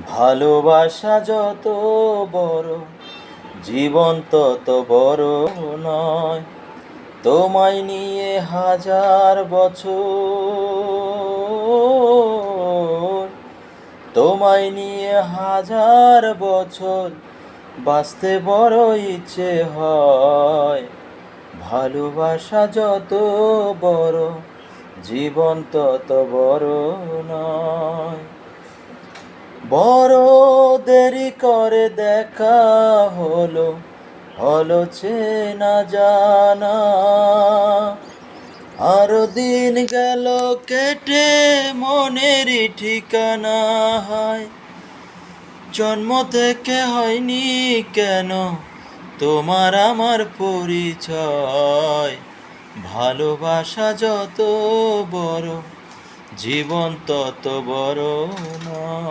ভালোবাসা যত বড়, জীবন তত বড় নয়। তোমায় নিয়ে হাজার বছর, তোমায় নিয়ে হাজার বছর বাঁচতে বড় ইচ্ছে হয়। ভালোবাসা যত বড়, জীবন তত বড় নয়। বড় দেরি করে দেখা হলো, হলো চেনা জানা। আরো দিন গেল কেটে, মনেরই ঠিকানা হয়। জন্ম থেকে হয়নি কেন তোমার আমার পরিচয়। ভালোবাসা যত বড়, জীবন তত বড় নয়।